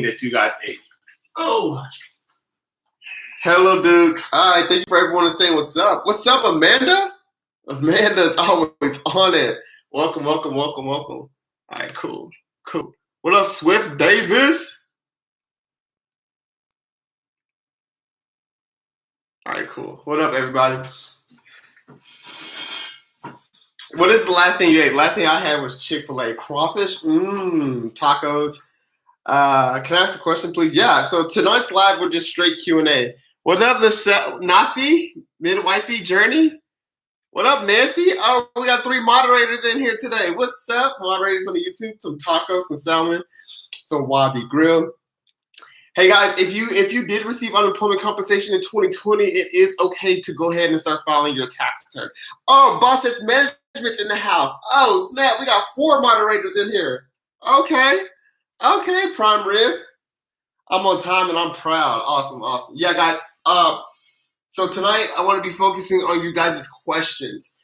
that you guys ate. Oh, hello, Duke. All right, thank you for everyone saying what's up. What's up, Amanda? Amanda's always on it. Welcome, welcome, welcome, welcome. All right, cool, cool. What up, Swift Davis? All right, cool. What up, everybody? What is the last thing you ate? Last thing I had was Chick-fil-A crawfish. Tacos. Can I ask a question, please? Yeah. So tonight's live, we're just straight Q&A. What up, Nasi? Midwifey Journey? What up, Nancy? Oh, we got 3 moderators in here today. What's up, moderators on the YouTube? Some tacos, some salmon, some wabi grill. Hey guys, if you did receive unemployment compensation in 2020, it is okay to go ahead and start filing your tax return. Oh, boss, it's management's in the house. Oh, snap, we got 4 moderators in here. Okay, Prime Rib. I'm on time and I'm proud. Awesome, awesome. Yeah, guys. So tonight I want to be focusing on you guys' questions.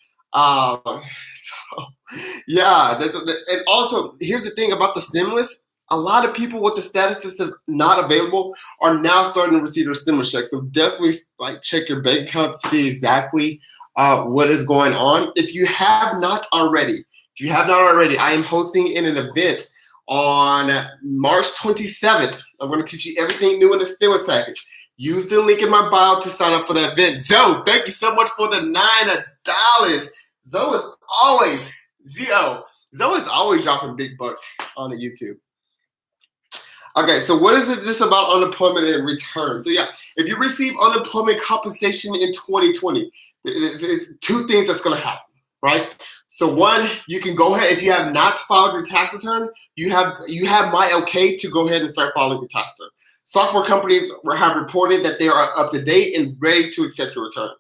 Yeah, and also here's the thing about the stimulus. A lot of people with the status that says not available are now starting to receive their stimulus check. So definitely check your bank account to see exactly what is going on. If you have not already, I am hosting an event on March 27th. I'm going to teach you everything new in the stimulus package. Use the link in my bio to sign up for that event. Zoe, thank you so much for the $9. Zoe is always dropping big bucks on the YouTube. Okay, so what is this about unemployment and return? So yeah, if you receive unemployment compensation in 2020, it's 2 things that's going to happen, right? So 1, you can go ahead, if you have not filed your tax return, you have my okay to go ahead and start filing your tax return. Software companies have reported that they are up to date and ready to accept your return.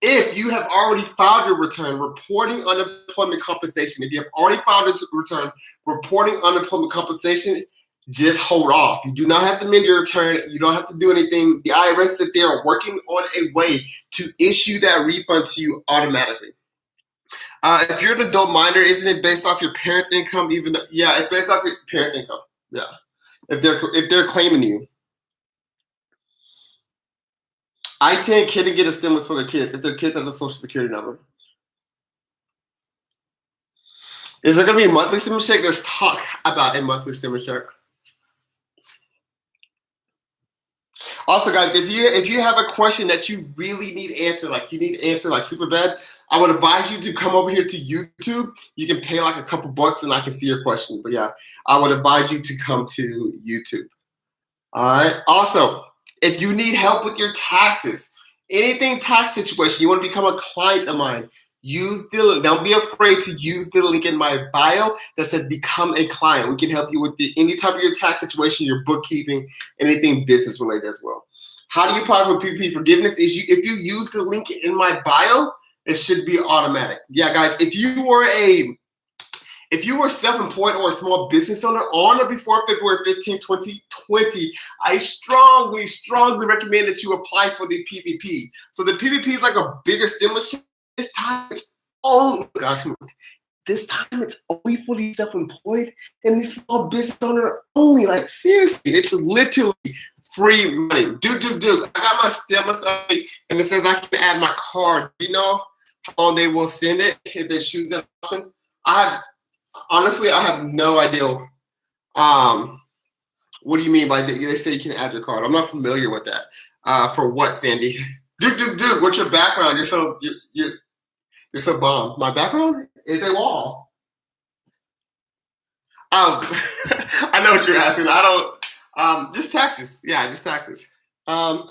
If you have already filed your return reporting unemployment compensation, if you have already filed your return reporting unemployment compensation, just hold off. You do not have to amend your return. You don't have to do anything. The IRS said they are working on a way to issue that refund to you automatically. If you're an adult minor, isn't it based off your parents' income? Yeah, it's based off your parents' income. Yeah, if they're claiming you. I-10 couldn't get a stimulus for their kids if their kids has a social security number. Is there going to be a monthly stimulus check? Let's talk about a monthly stimulus check. Also, guys, if you have a question that you really need answered, like super bad, I would advise you to come over here to YouTube. You can pay like a couple bucks and I can see your question. But yeah, I would advise you to come to YouTube. All right. Also, if you need help with your taxes, anything tax situation, you want to become a client of mine, don't be afraid to use the link in my bio that says become a client. We can help you with any type of your tax situation, your bookkeeping, anything business related as well. How do you apply for PPP forgiveness? If you use the link in my bio, it should be automatic. Yeah, guys, if you were self-employed or a small business owner on or before February 15, 2020, I strongly, strongly recommend that you apply for the PPP. So the PPP is like a bigger stimulus. This time it's only for the self-employed and the small business owner only. Like seriously, it's literally free money. Duke. I got my stimulus and it says I can add my card. You know how long they will send it if they choose that option? Honestly, I have no idea. What do you mean by they say you can add your card? I'm not familiar with that. For what, Sandy? Duke, what's your background? You're so bomb. My background is a wall. I know what you're asking. I don't. Just taxes. Yeah, just taxes. What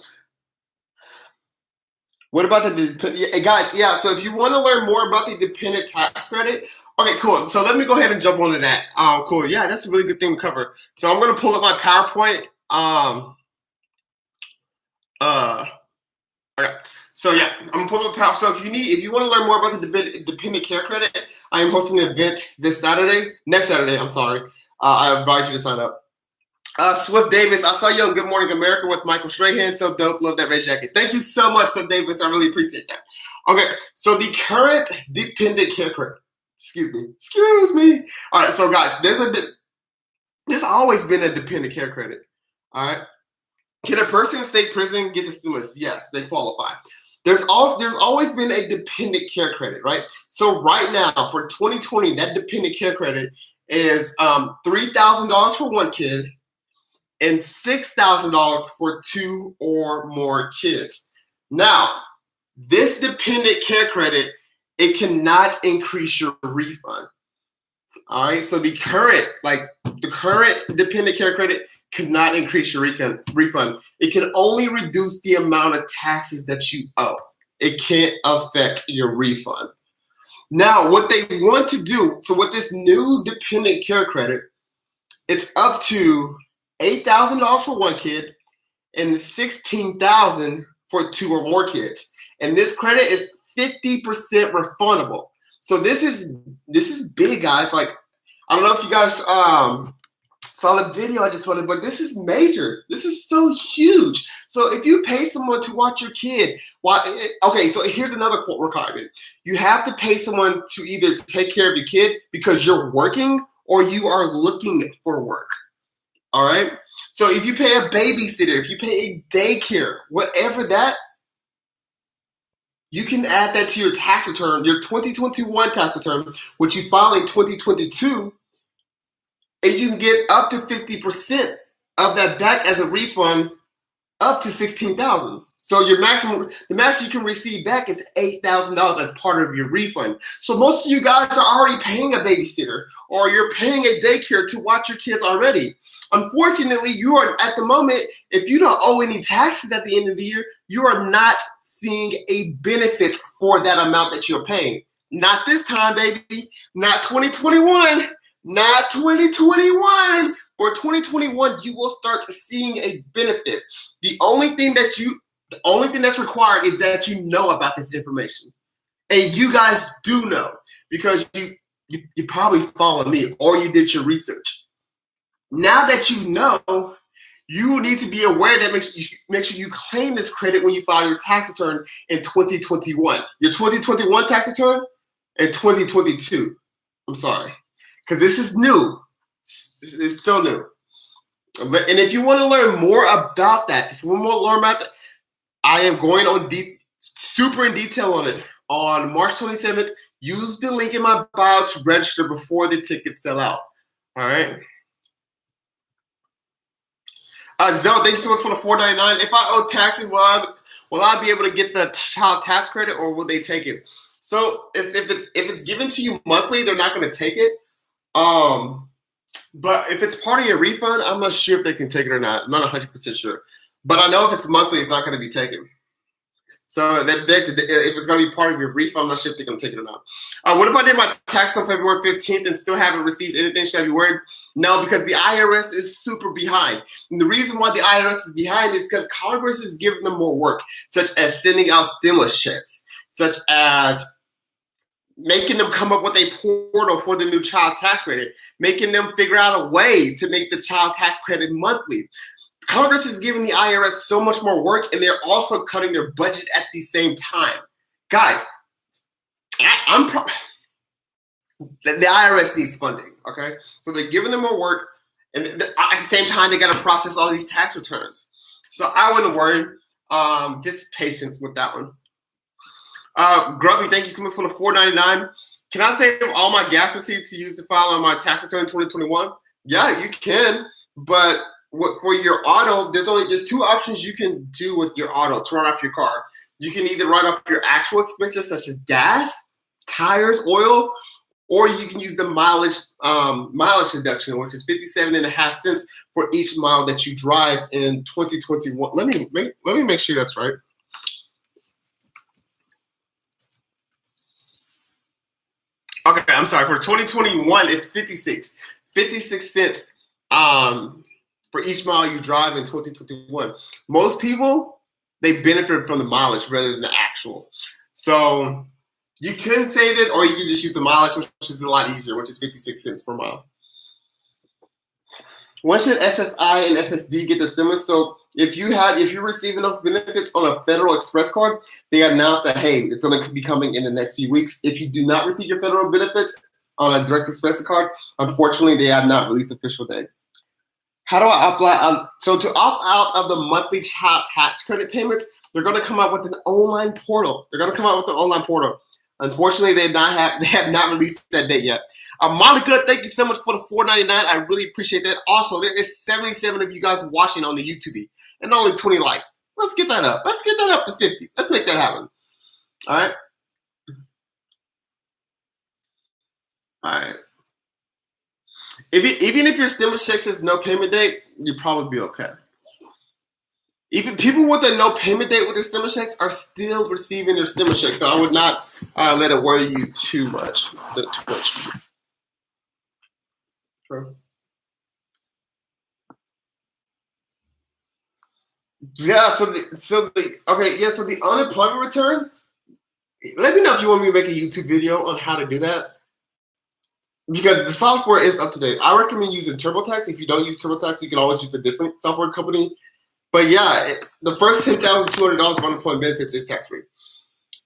about the guys? Yeah. So if you want to learn more about the dependent tax credit. Okay, cool. So let me go ahead and jump onto that. Cool. Yeah, that's a really good thing to cover. So I'm going to pull up my PowerPoint. Okay. So yeah, I'm gonna pull up PowerPoint. So if you want to learn more about the dependent care credit, I am hosting an event next Saturday. I'm sorry. I advise you to sign up. Swift Davis, I saw you on Good Morning America with Michael Strahan. So dope. Love that red jacket. Thank you so much, Swift Davis. I really appreciate that. Okay, so the current dependent care credit. Excuse me. All right, so guys, there's always been a dependent care credit. All right. Can a person in state prison get the stimulus? Yes, they qualify. There's always been a dependent care credit, right? So right now for 2020, that dependent care credit is $3,000 for one kid and $6,000 for two or more kids. Now, this dependent care credit, it cannot increase your refund. All right, so the current dependent care credit cannot increase your refund. It can only reduce the amount of taxes that you owe. It can't affect your refund. Now, what they want to do, so with this new dependent care credit, it's up to $8,000 for one kid and $16,000 for two or more kids. And this credit is 50% refundable. So this is big, guys. Like, I don't know if you guys saw the video I just wanted, but this is major. This is so huge. So if you pay someone to watch your kid, okay, so here's another requirement. You have to pay someone to either take care of your kid because you're working or you are looking for work. All right? So if you pay a babysitter, if you pay a daycare, whatever that, you can add that to your tax return, your 2021 tax return, which you file in 2022, and you can get up to 50% of that back as a refund, up to $16,000. So the max you can receive back is $8,000 as part of your refund. So most of you guys are already paying a babysitter or you're paying a daycare to watch your kids already. Unfortunately, you are at the moment, if you don't owe any taxes at the end of the year, you are not seeing a benefit for that amount that you're paying. Not this time, baby. Not 2021. Not 2021. For 2021, you will start seeing a benefit. The only thing that's required is that you know about this information. And you guys do know because you probably follow me or you did your research. Now that you know, you need to be aware that make sure you claim this credit when you file your tax return in 2021. Your 2021 tax return and 2022. I'm sorry. Because this is new. It's so new. And if you want to learn more about that, if you want to learn about that, I am going on super in detail on it on March 27th. Use the link in my bio to register before the tickets sell out. All right. Zell, thank you so much for the $4.99. If I owe taxes, will I be able to get the child tax credit, or will they take it? So if it's given to you monthly, they're not going to take it. But if it's part of your refund, I'm not sure if they can take it or not. I'm not 100% sure. But I know if it's monthly, it's not going to be taken. So that begs, if it's going to be part of your refund, I'm not sure if they're going to take it or not. What if I did my tax on February 15th and still haven't received anything? Should I be worried? No, because the IRS is super behind. And the reason why the IRS is behind is because Congress is giving them more work, such as sending out stimulus checks, such as making them come up with a portal for the new child tax credit, making them figure out a way to make the child tax credit monthly. Congress is giving the IRS so much more work, and they're also cutting their budget at the same time. Guys, the IRS needs funding, okay? So they're giving them more work, and at the same time, they got to process all these tax returns. So I wouldn't worry. Just patience with that one. Grubby, thank you so much for the $4.99. Can I save all my gas receipts to use to file on my tax return in 2021? Yeah, you can, but for your auto, there's two options you can do with your auto to run off your car. You can either write off your actual expenses such as gas, tires, oil, or you can use the mileage deduction, which is 57.5 cents for each mile that you drive in 2021. Let me make sure that's right. Okay, I'm sorry. For 2021, it's 56 cents for each mile you drive in 2021. Most people, they benefit from the mileage rather than the actual. So you can save it, or you can just use the mileage, which is a lot easier, which is 56 cents per mile. When should SSI and SSD get their stimulus? So if you're receiving those benefits on a Federal Express card, they announced that, hey, it's going to be coming in the next few weeks. If you do not receive your federal benefits on a Direct Express card, unfortunately, they have not released official date. How do I apply? So to opt out of the monthly child tax credit payments, they're going to come out with an online portal. They're going to come out with an online portal. Unfortunately, they have not released that date yet. Monica, thank you so much for the $4.99. I really appreciate that. Also, there is 77 of you guys watching on the YouTube and only 20 likes. Let's get that up. Let's get that up to 50. Let's make that happen. All right. All right. Even if your stimulus check says no payment date, you'll probably be okay. Even people with a no payment date with their stimulus checks are still receiving their stimulus checks. So I would not let it worry you too much. Okay. Yeah. So the unemployment return. Let me know if you want me to make a YouTube video on how to do that. Because the software is up to date. I recommend using TurboTax. If you don't use TurboTax, you can always use a different software company. But yeah, the first $10,200 of unemployment benefits is tax free.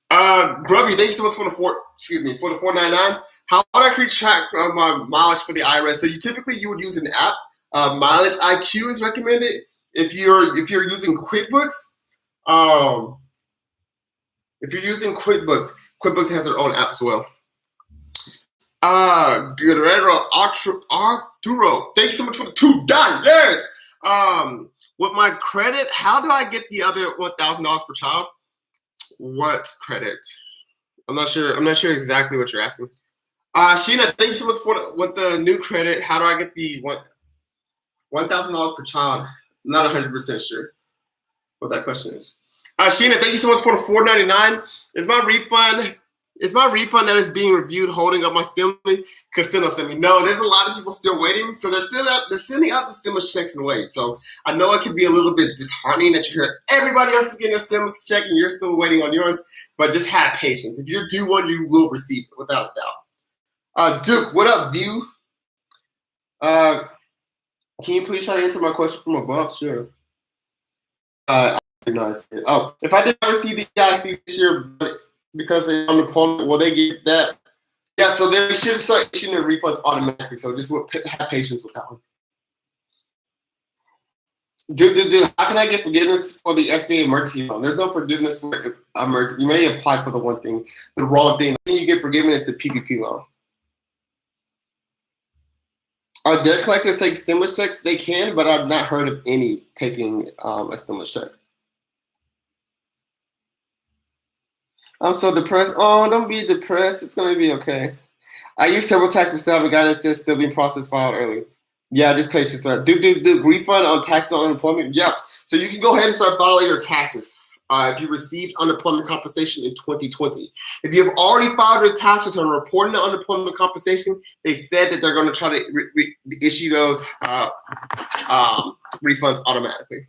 Grubby, thank you so much for the $4.99. How would I keep track of my mileage for the IRS? So you would use an app. Mileage IQ is recommended. If you're using QuickBooks, QuickBooks has their own app as well. Guerrero Arturo, thank you so much for the $2. With my credit, how do I get the other $1,000 per child? What credit? I'm not sure exactly what you're asking. Sheena, thank you so much with the new credit. How do I get the $1,000 per child? I'm not 100% sure what that question is. Sheena, thank you so much for the $4.99. Is my refund that is being reviewed holding up my stimulus? Casino sent me. No, there's a lot of people still waiting. So they're sending out the stimulus checks and wait. So I know it can be a little bit disheartening that you hear everybody else is getting their stimulus check and you're still waiting on yours. But just have patience. If you're due one, you will receive it without a doubt. Duke, what up, View? Can you please try to answer my question from above? Sure. If I did not receive the EIC this year, because of unemployment, will they get that? Yeah, so they should start issuing their refunds automatically. So just have patience with that one. How can I get forgiveness for the SBA emergency loan? There's no forgiveness for emergency. You may apply for the wrong thing. The thing you get forgiveness is the PPP loan. Are debt collectors take stimulus checks? They can, but I've not heard of any taking a stimulus check. I'm so depressed. Oh, don't be depressed. It's going to be okay. I use TurboTax myself and guidance says still being processed filed early. Yeah, just patience. Do refund on tax on unemployment? Yeah. So you can go ahead and start filing your taxes if you received unemployment compensation in 2020. If you have already filed your tax return reporting the unemployment compensation, they said that they're going to try to issue those refunds automatically.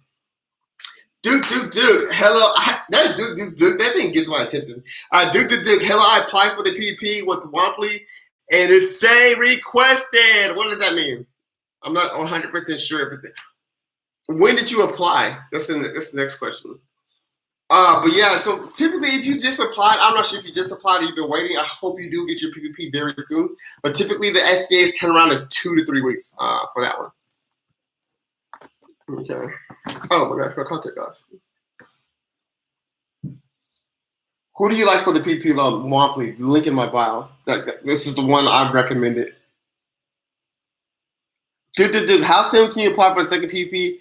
Duke, hello. That thing gets my attention. Duke, hello. I applied for the PPP with Womply, and it's say requested. What does that mean? I'm not 100% sure if it's. When did you apply? That's the next question. But yeah, so typically if you just applied, I'm not sure if you just applied or you've been waiting. I hope you do get your PPP very soon. But typically the SBA's turnaround is 2 to 3 weeks for that one. Okay. Oh my gosh, my contact us. Who do you like for the PPP loan? Womply, the link in my bio. This is the one I've recommended. Dude, how soon can you apply for the second PPP?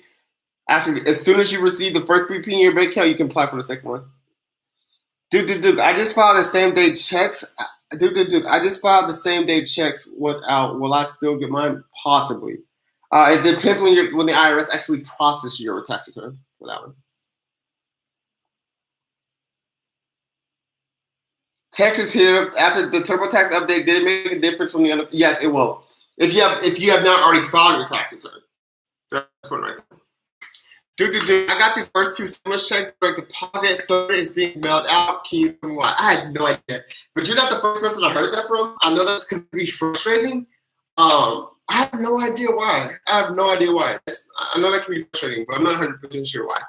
As soon as you receive the first PPP in your bank account, you can apply for the second one. Dude, I just filed the same day checks. Dude, I just filed the same day checks without. Will I still get mine? Possibly. It depends when the IRS actually processes your tax return for that one. Texas here after the TurboTax update. Did it make a difference from the? Yes, it will. If you have not already filed your tax return, so that's one right there. Dude, I got the first 2 stimulus checks. Direct deposit, third is being mailed out. Can you tell me why? I had no idea. But you're not the first person I heard that from. I know that's going to be frustrating. I have no idea why. I know that can be frustrating, but I'm not 100% sure why.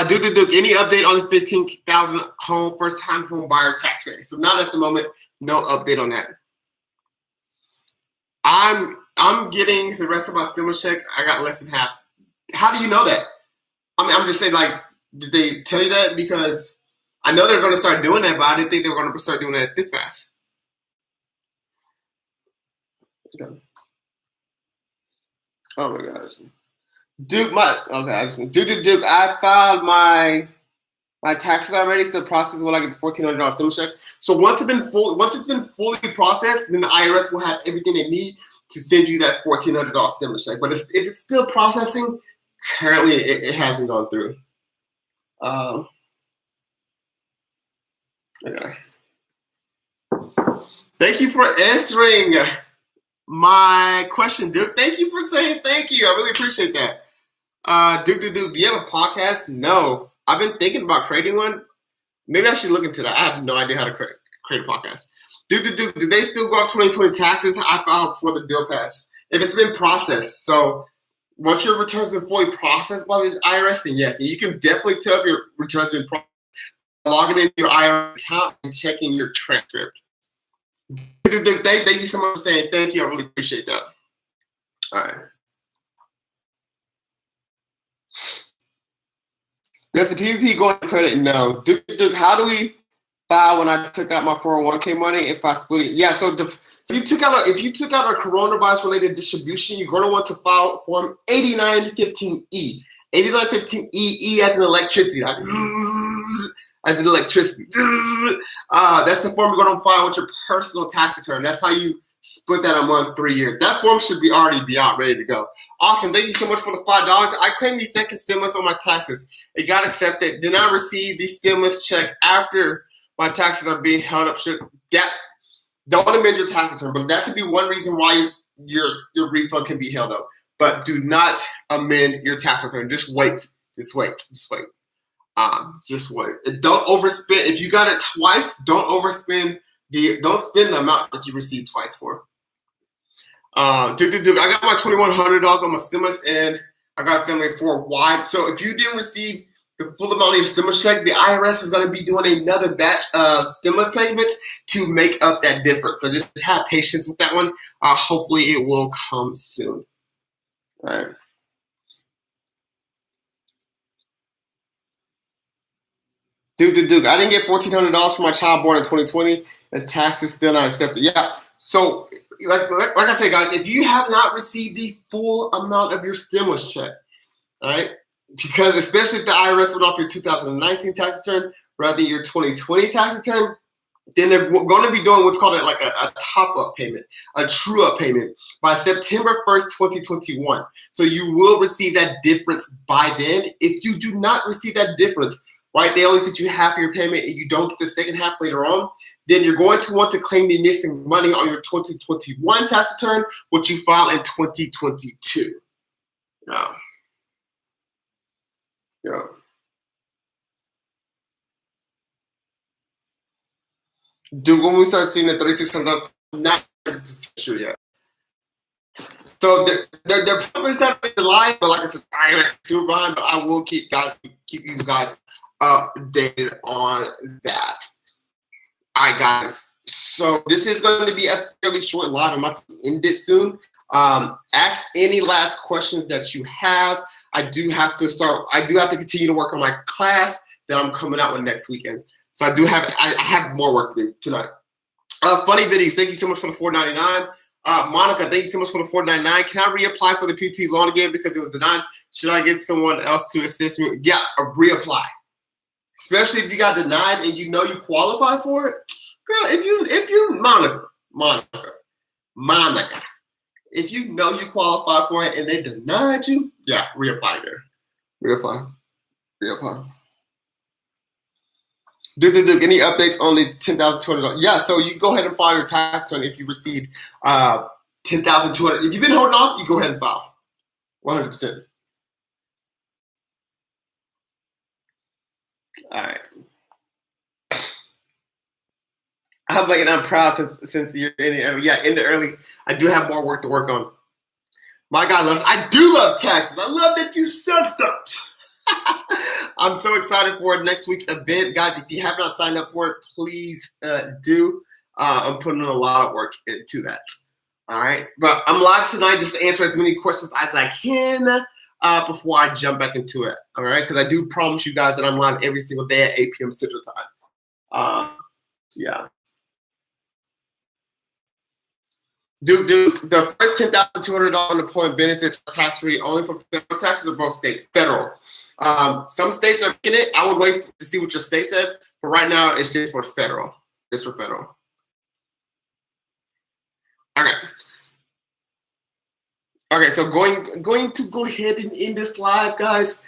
Duke, any update on the 15,000 first-time home buyer tax credit? So not at the moment, no update on that. I'm getting the rest of my stimulus check. I got less than half. How do you know that? I mean, I'm just saying, like, did they tell you that? Because I know they're going to start doing that, but I didn't think they were going to start doing that this fast. Okay. Oh my gosh. Duke, Duke, I filed my taxes already. Still processed when I get the $1,400 stimulus check. So once it's been fully processed, then the IRS will have everything they need to send you that $1,400 stimulus check. But if it's still processing, currently it hasn't gone through. Okay. Thank you for answering my question, Duke. Thank you for saying thank you. I really appreciate that. Duke, do you have a podcast? No. I've been thinking about creating one. Maybe I should look into that. I have no idea how to create a podcast. Do they still go off 2020 taxes? I filed before the bill passed. If it's been processed, so once your return's been fully processed by the IRS, then yes. And you can definitely tell if your return's been processed by logging into your IRS account and checking your transcript. Thank you so much for saying thank you. I really appreciate that. All right. Does the PPP go on credit? No. Duke, how do we file when I took out my 401k money if I split it? Yeah, so if you took out a coronavirus related distribution, you're going to want to file Form 8915E. 8915E as in electricity, like as in electricity. That's the form you're going to file with your personal tax return. That's how you split that among 3 years. That form should already be out, ready to go. Awesome. Thank you so much for the $5. I claimed the second stimulus on my taxes. It got accepted. Then I received the stimulus check after my taxes are being held up. Don't amend your tax return, but that could be one reason why your refund can be held up. But do not amend your tax return. Just wait. Just wait. Just wait. Don't overspend. If you got it twice, don't overspend. Don't spend the amount that you received twice for. Duke, I got my $2,100 on my stimulus, and I got a family of 4. Why? So if you didn't receive the full amount of your stimulus check, the IRS is going to be doing another batch of stimulus payments to make up that difference. So just have patience with that one. Hopefully it will come soon. All right. Duke, I didn't get $1,400 for my child born in 2020, and taxes still not accepted. Yeah. So, like I said, guys, if you have not received the full amount of your stimulus check, all right, because especially if the IRS went off your 2019 tax return rather than your 2020 tax return, then they're going to be doing what's called a top-up payment, a true-up payment by September 1st, 2021. So you will receive that difference by then. If you do not receive that difference, right, they only send you half of your payment and you don't get the second half later on, then you're going to want to claim the missing money on your 2021 tax return, which you file in 2022. Yeah. Dude, when we start seeing the $3,600, I'm not 100% sure yet. So they're probably starting to lie, but like I said, I am super behind, but I will keep you guys updated on that. All right, guys. So this is going to be a fairly short live. I'm about to end it soon. Ask any last questions that you have. I do have to continue to work on my class that I'm coming out with next weekend. So I have more work to do tonight. Funny videos. Thank you so much for the $4.99. Monica, thank you so much for the $4.99. Can I reapply for the PPP loan again because it was denied? Should I get someone else to assist me? Yeah, reapply. Especially if you got denied and you know you qualify for it. Girl, if you Monica, if you know you qualify for it and they denied you, yeah, reapply there. Reapply. Duke, any updates on the $10,200? Yeah, so you go ahead and file your tax return if you received $10,200. If you've been holding off, you go ahead and file. 100%. All right. I'm proud since you're in the early. Yeah, in the early. I do have more work to work on. My God loves. I do love taxes. I love that you said that. I'm so excited for next week's event, guys. If you have not signed up for it, please do. I'm putting in a lot of work into that. All right, but I'm live tonight just to answer as many questions as I can before I jump back into it. All right, because I do promise you guys that I'm live every single day at 8 p.m. Central Time. Yeah. The first $10,200 unemployment benefits are tax-free only for federal taxes or both states? Federal. Some states are making it. I would wait to see what your state says, but right now it's just for federal. Just for federal. Okay. Okay, so going to go ahead and end this live, guys.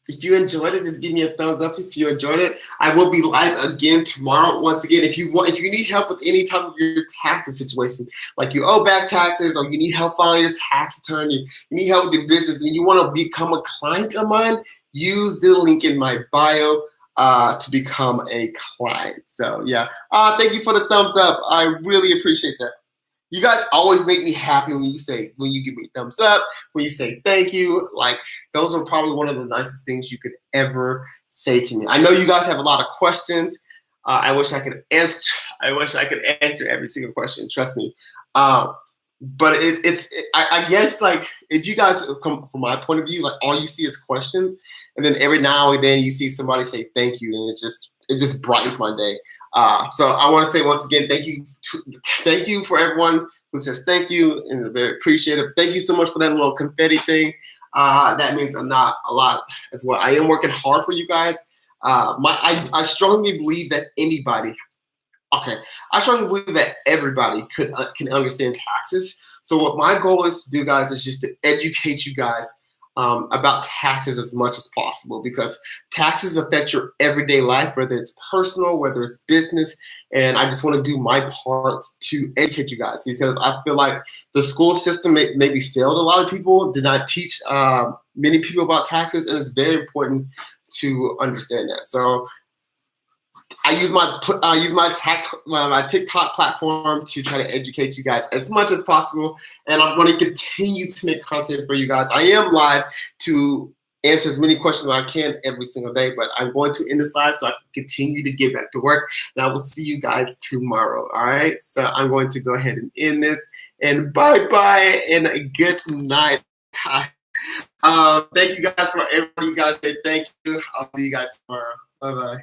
If you enjoyed it, just give me a thumbs up if you enjoyed it. I will be live again tomorrow. Once again, if you need help with any type of your taxes situation, like you owe back taxes or you need help filing your tax return, you need help with your business, and you want to become a client of mine, use the link in my bio to become a client. So yeah, thank you for the thumbs up. I really appreciate that. You guys always make me happy when you give me a thumbs up, when you say thank you. Like, those are probably one of the nicest things you could ever say to me. I know you guys have a lot of questions. I wish I could answer every single question. Trust me. But I guess, like, if you guys come from my point of view, like, all you see is questions, and then every now and then you see somebody say thank you, and it just brightens my day. So I want to say once again, thank you for everyone who says thank you, and very appreciative. Thank you so much for that little confetti thing. That means a lot as well. I am working hard for you guys. I strongly believe that I strongly believe that everybody can understand taxes. So what my goal is to do, guys, is just to educate you guys about taxes as much as possible, because taxes affect your everyday life, whether it's personal, whether it's business, and I just want to do my part to educate you guys, because I feel like the school system maybe failed a lot of people, did not teach many people about taxes, and it's very important to understand that. So I use my TikTok platform to try to educate you guys as much as possible, and I'm going to continue to make content for you guys. I am live to answer as many questions as I can every single day, but I'm going to end this live so I can continue to get back to work, and I will see you guys tomorrow. All right, so I'm going to go ahead and end this, and bye and a good night. Thank you guys for everybody. You guys say thank you. I'll see you guys tomorrow. Bye.